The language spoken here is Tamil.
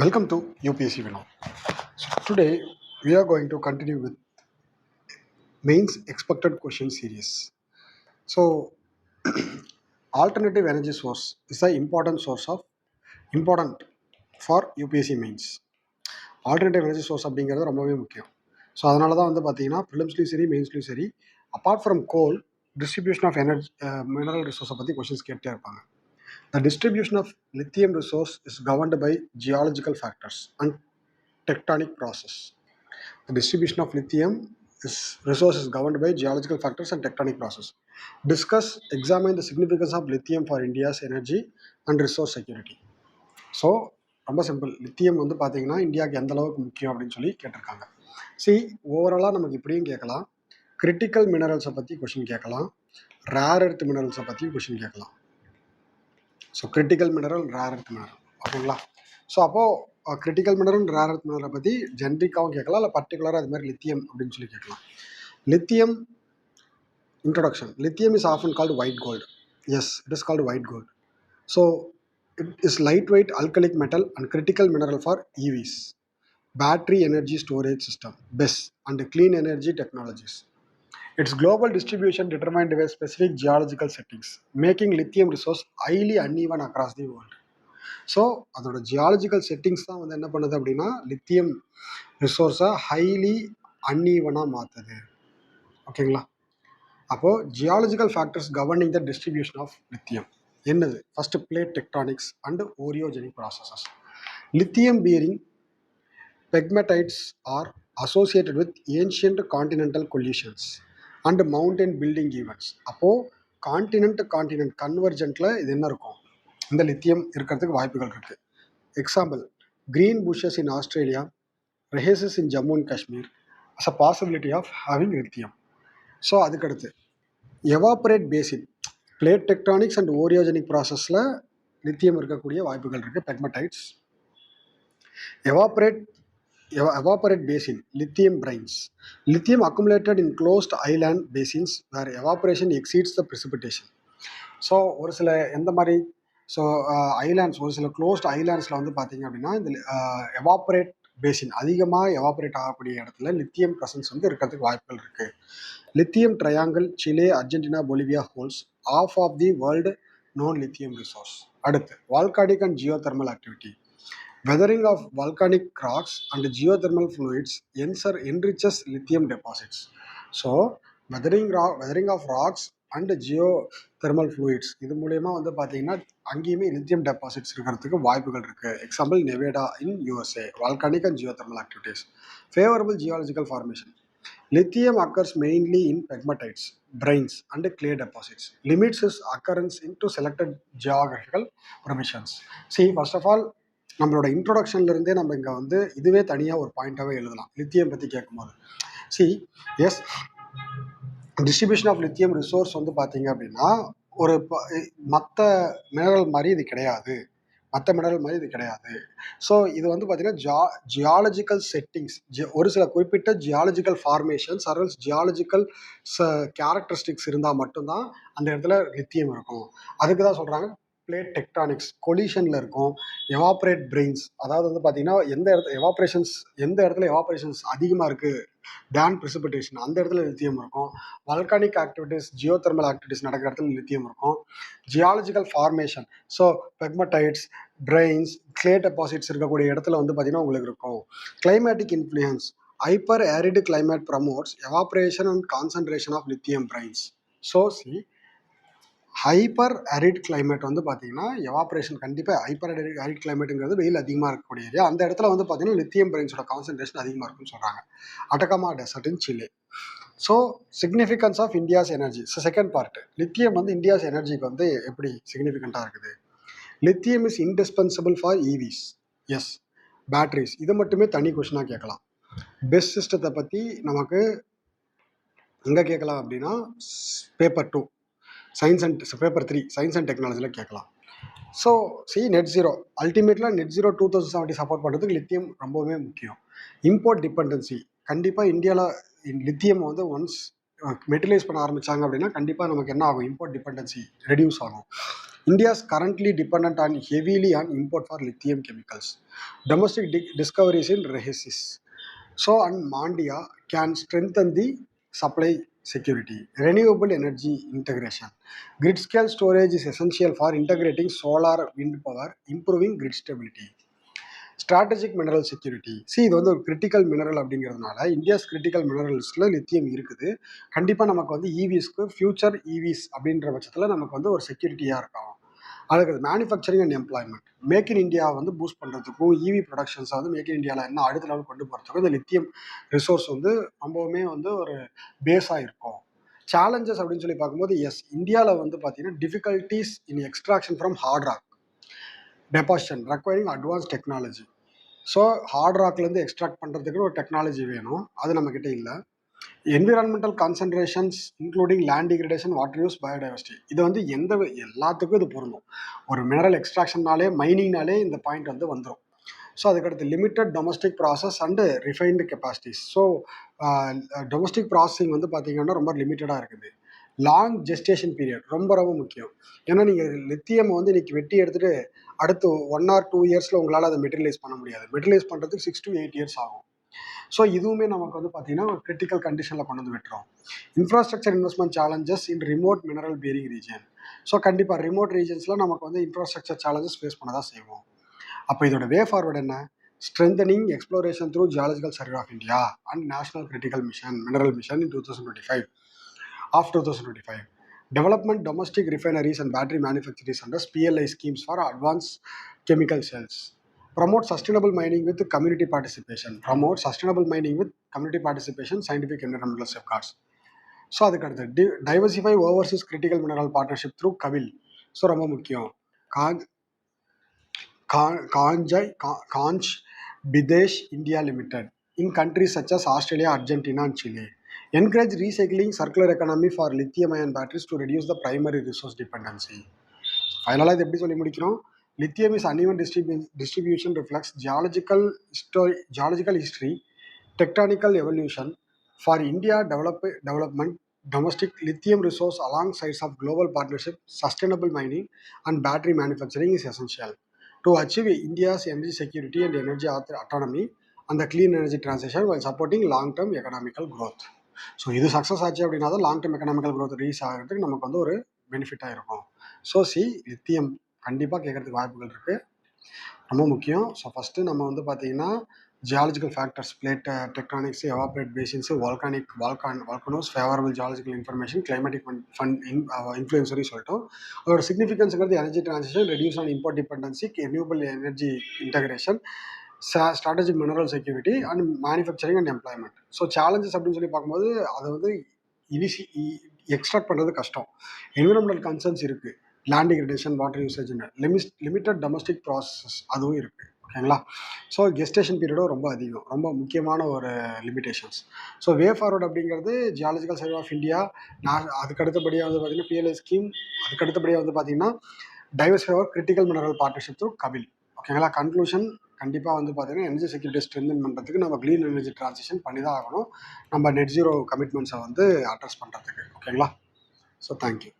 Welcome to UPSC Vinod. So today we are going to continue with mains expected question series. So alternative energy source is the important for UPSC mains. Alternative energy source அப்படிங்கிறது ரொம்பவே முக்கியம். ஸோ அதனால தான் வந்து பார்த்தீங்கன்னா ப்ரிலிம்ஸ்லையும் சரி மெயின்ஸ்லையும் சரி apart from coal distribution of energy mineral ரிசோர்ஸை பற்றி கொஷின்ஸ் கேட்டே இருப்பாங்க. The distribution of lithium resource is governed by geological factors and tectonic process. The distribution of lithium resource is governed by geological factors and tectonic process. Examine the significance of lithium for India's energy and resource security. So ரொம்ப சிம்பிள், லித்தியம் வந்து பார்த்தீங்கன்னா இந்தியாவுக்கு எந்த அளவுக்கு முக்கியம் அப்படின்னு சொல்லி கேட்டிருக்காங்க. ஓவராலாக நமக்கு இப்படியும் கேட்கலாம், கிரிட்டிக்கல் மினரல்ஸை பற்றி கொஷின் கேட்கலாம், ரேர் எர்த் மினரல்ஸை பற்றி கொஷின் கேட்கலாம். So critical mineral, rare earth mineral, ஓகேங்களா? ஸோ அப்போது கிரிட்டிக்கல் மினரல், ரேர் எர்த் மினரலை பற்றி ஜென்ரிக்காகவும் கேட்கலாம், இல்லை பர்டிகுலராக அது மாதிரி லித்தியம் அப்படின்னு சொல்லி கேட்கலாம். Lithium introduction. Lithium is often called white gold. Yes, it is called white gold. So it is lightweight alkalic metal and critical mineral for EVs, battery energy storage system, BESS, and clean energy technologies. Its global distribution determined by specific geological settings, making lithium resource highly uneven across the world. So அதோட ஜியாலஜிக்கல் செட்டிங்ஸ் தான் வந்து என்ன பண்ணுது அப்படின்னா லித்தியம் ரிசோர்ஸை ஹைலி அன்ஈவனாக மாற்றுது. ஓகேங்களா? அப்போது geological factors governing the distribution of lithium என்னது? First plate tectonics and orogenic processes. Lithium bearing pegmatites are associated with ancient continental collisions and mountain building events. அப்போது கான்டினென்ட் கன்வர்ஜென்ட்டில் இது என்ன இருக்கும்? இந்த லித்தியம் இருக்கிறதுக்கு வாய்ப்புகள் இருக்குது. Example, green bushes in Australia, Reasi in Jammu and Kashmir as a possibility of having lithium. So அதுக்கடுத்து evaporate basin, plate tectonics and orogenic ப்ராசஸில் லித்தியம் இருக்கக்கூடிய வாய்ப்புகள் இருக்குது. Pegmatites. Evaporate basin, lithium brines. Lithium accumulated in closed island basins where evaporation exceeds the precipitation. So ஒரு சில எந்த மாதிரி ஐலாண்ட்ஸ், ஒரு சில க்ளோஸ்ட் ஐலாண்ட்ஸில் வந்து பார்த்தீங்க அப்படின்னா இந்த எவாபரேட் பேசின் அதிகமாக எவாபரேட் ஆகக்கூடிய இடத்துல லித்தியம் ப்ரெசன்ஸ் வந்து இருக்கிறதுக்கு வாய்ப்புகள் இருக்குது. Lithium triangle, Chile, Argentina, Bolivia holds of of the world known lithium resource. அடுத்து volcanic and geothermal activity. Weathering of volcanic rocks and geothermal fluids enriches lithium deposits. So weathering of rocks and geothermal fluids இது மூலயமா வந்து பார்த்தீங்கன்னா அங்கேயுமே லித்தியம் டெபாசிட்ஸ் இருக்கிறதுக்கு வாய்ப்புகள் இருக்குது. Example, Nevada in USA. Volcanic and geothermal activities. Favourable geological formation. Lithium occurs mainly in pegmatites, brines, and clay deposits. Limits its occurrence into selected geographical permissions. First of all, நம்மளோட இன்ட்ரோடக்ஷன்லேருந்தே நம்ம இங்கே வந்து இதுவே தனியாக ஒரு பாயிண்ட்டாகவே எழுதலாம் லித்தியம் பற்றி கேட்கும்போது. Yes, distribution of lithium resource வந்து பார்த்தீங்க அப்படின்னா ஒரு மற்ற மினரல் மாதிரி இது கிடையாது. ஸோ இது வந்து பார்த்தீங்கன்னா ஜியாலஜிக்கல் செட்டிங்ஸ், ஒரு சில குறிப்பிட்ட ஜியாலஜிக்கல் ஃபார்மேஷன்ஸ் அரல்ஸ் ஜியாலஜிக்கல் கேரக்டரிஸ்டிக்ஸ் இருந்தால் மட்டும்தான் அந்த இடத்துல லித்தியம் இருக்கும். அதுக்கு தான் சொல்கிறாங்க பிளேட் டெக்டானிக்ஸ், கொலிஷனில் இருக்கும். எவாப்ரேட் பிரெயின்ஸ், அதாவது வந்து பார்த்தீங்கன்னா எந்த இடத்துல எவாப்ரேஷன்ஸ் அதிகமாக இருக்குது தேன் ப்ரிசிபிடேஷன், அந்த இடத்துல லித்தியம் இருக்கும். வால்கானிக் ஆக்டிவிட்டீஸ், ஜியோதெர்மல் ஆக்டிவிட்டீஸ் நடக்கிற இடத்துல லித்தியம் இருக்கும். Geological formation, so pegmatites, brines, clay deposits இருக்கக்கூடிய இடத்துல வந்து பார்த்தீங்கன்னா உங்களுக்கு இருக்கும். Climatic influence, hyper arid climate promotes evaporation and concentration of lithium brines. So hyper arid climate வந்து பார்த்தீங்கன்னா எவாப்ரேஷன் கண்டிப்பாக ஹைப்பர் ஆரிட் கிளைமேட்டுங்கிறது வெயில் அதிகமாக இருக்கக்கூடிய ஏரியா. அந்த இடத்துல வந்து பார்த்தீங்கன்னா லித்தியம் பிரைன்ஸோட கான்சன்ட்ரேஷன் அதிகமாக இருக்குன்னு சொல்கிறாங்க. Atacama desert in Chile. So significance of India's energy. So second part, lithium வந்து இந்தியாஸ் எனர்ஜிக்கு வந்து எப்படி சிக்னிஃபிகண்ட்டாக இருக்குது? Lithium is indispensable for EVs. Yes. Batteries, இது மட்டுமே தனி கொஷனாக கேட்கலாம். பெஸ் சிஸ்டத்தை பற்றி நமக்கு எங்கே கேட்கலாம் அப்படின்னா paper 2 science and paper 3 science and டெக்னாலஜியில் கேட்கலாம். ஸோ நெட் ஜீரோ, அல்டிமேட்லாம் நெட் ஜீரோ 2070 சப்போர்ட் பண்ணுறதுக்கு லித்தியம் ரொம்பவே முக்கியம். இம்போர்ட் டிபெண்டன்சி, கண்டிப்பாக இந்தியாவில் லித்தியம் வந்து ஒன்ஸ் மெட்டிலைஸ் பண்ண ஆரம்பித்தாங்க அப்படின்னா கண்டிப்பாக நமக்கு என்ன ஆகும்? இம்போர்ட் டிபெண்டன்சி ரெடியூஸ் ஆகும். India is currently dependent on heavily on import for lithium chemicals. Domestic discoveries in Rehesis. So, and Mandia can strengthen the supply security. Renewable energy integration. Grid scale storage is essential for integrating solar, wind power, improving grid stability. Strategic mineral security. இது வந்து ஒரு கிரிட்டிக்கல் மினரல் அப்படிங்கிறதுனால இந்தியாஸ் கிரிட்டிக்கல் மினரல்ஸில் லித்தியம் இருக்குது. கண்டிப்பாக நமக்கு வந்து ஈவிஸ்க்கு ஃபியூச்சர் ஈவிஸ் அப்படின்ற பட்சத்தில் நமக்கு வந்து ஒரு செக்யூரிட்டியாக இருக்கும். அதுக்கு manufacturing and employment. Make in India வந்து பூஸ்ட் பண்ணுறதுக்கும் இவி ப்ரொடக்ஷன்ஸை வந்து மேக் இன் இந்தியாவில் என்ன அடுத்த லெவல் கொண்டு போகிறதுக்கும் இந்த லித்தியம் ரிசோர்ஸ் வந்து ரொம்பவுமே வந்து ஒரு பேஸாக இருக்கும். சேலஞ்சஸ் அப்படின்னு சொல்லி பார்க்கும்போது இந்தியாவில் வந்து பார்த்தீங்கன்னா difficulties in extraction from hard rock deposition requiring advance technology. So hard ராக்லேருந்து எக்ஸ்ட்ராக்ட் பண்ணுறதுக்கு ஒரு டெக்னாலஜி வேணும், அது நம்மக்கிட்ட இல்லை. Environmental concentrations including land degradation, water use, biodiversity. இது வந்து எல்லாத்துக்கும் இது பொருந்தும். ஒரு மினரல் எக்ஸ்ட்ராக்ஷன்னாலே மைனிங்னாலே இந்த பாயிண்ட் வந்து வந்துடும். ஸோ அதுக்கடுத்து limited domestic process and refined capacities. So domestic processing வந்து பார்த்திங்கன்னா ரொம்ப லிமிட்டடாக இருக்குது. லாங் ஜெஸ்டேஷன் பீரியட் ரொம்ப ரொம்ப முக்கியம். ஏன்னா நீங்கள் லித்தியம் வந்து இன்றைக்கி வெட்டி எடுத்துகிட்டு அடுத்து 1 or 2 இயர்ஸில் உங்களால் அதை மெட்டீரியலைஸ் பண்ண முடியாது. மெட்டீரியலைஸ் பண்ணுறதுக்கு 6 to 8 இயர்ஸ் ஆகும். ஸோ இதுவுமே நமக்கு வந்து பார்த்தீங்கன்னா ஒரு கிரிட்டிக்கல் கண்டிஷனில் கொண்டு வந்து விட்டுரும். Infrastructure investment challenges in remote mineral bearing region. So கண்டிப்பாக ரிமோட் ரீஜன்ஸில் நமக்கு வந்து இன்ஃப்ராஸ்ட்ரக்சர் சேலஞ்சஸ் ஃபேஸ் பண்ண தான் செய்வோம். அப்போ இதோட வே ஃபார்வர்டு என்ன? Strengthening exploration through geological survey of India and national critical mission mineral mission in 2025. Development domestic refineries and battery manufacturers under PLI schemes for advanced chemical cells. Promote sustainable mining with community participation. Scientific environmental safeguards. So அதுக்கடுத்து diversify overseas critical mineral partnership through KABIL. So ரொம்ப முக்கியம். Khanij Bidesh India limited in countries such as Australia, Argentina and Chile. Encourage recycling circular economy for lithium-ion batteries to reduce the primary resource dependency. Finally, இது எப்படி சொல்லி முடிக்கிறோம்? Lithium is uneven distribution reflects geological history, tectonical evolution. For India development, domestic lithium resource alongside of global partnership, sustainable mining and battery manufacturing is essential to achieve India's energy security and energy autonomy and the clean energy transition while supporting long-term economical growth. So இது சக்ஸஸ் ஆச்சு அப்படின்னா தான் long term economical growth reach ஆகிறதுக்கு நமக்கு வந்து ஒரு பெனிஃபிட்டாக இருக்கும். ஸோ லித்தியம் கண்டிப்பாக கேட்குறதுக்கு வாய்ப்புகள் இருக்குது, ரொம்ப முக்கியம். ஸோ ஃபஸ்ட்டு நம்ம வந்து பார்த்திங்கன்னா geological factors, plate tectonics, evaporate basins, volcanoes, favourable geological information, climatic இன்ஃப்ளூயன்ஸரி சொல்லிட்டோம். அதோட சிக்னிஃபிகன்ஸுங்கிறது energy transition, reduce on import dependency, renewable energy integration, strategic mineral security and manufacturing and employment. So challenges அப்படின்னு சொல்லி பார்க்கும்போது அதை வந்து எக்ஸ்ட்ராக்ட் பண்ணுறது கஷ்டம். என்விரான்மெண்டல் கன்சர்ன்ஸ் இருக்குது, லேண்ட் டிகிரேடேஷன், வாட்டர் யூசேஜ்னு லிமிட்டட் டொமஸ்டிக் ப்ராசஸ் அதுவும் இருக்குது. ஓகேங்களா? ஸோ கெஸ்டேஷன் பீரியடும் ரொம்ப அதிகம், ரொம்ப முக்கியமான ஒரு லிமிடேஷன்ஸ். ஸோ வே ஃபார்வர்ட் அப்படிங்கிறது ஜியாலஜிக்கல் சர்வே ஆஃப் இந்தியா, அதுக்கடுத்தபடியாக வந்து பார்த்திங்கன்னா PLI ஸ்கீம், அதுக்கடுத்தபடியாக வந்து பார்த்திங்கன்னா diversify critical mineral partnership through KABIL. ஓகேங்களா? கன்க்ளூஷன் கண்டிப்பாக வந்து பார்த்திங்கன்னா எனர்ஜி செக்யூரிட்டி ஸ்ட்ரென்தன் பண்ணுறதுக்கு நம்ம க்ளீன் எனர்ஜி ட்ரான்சிஷன் பண்ணி தான் ஆகணும், நம்ம நெட் ஜீரோ கமிட்மெண்ட்ஸை வந்து அட்ரஸ் பண்ணுறதுக்கு. ஓகேங்களா? So thank you.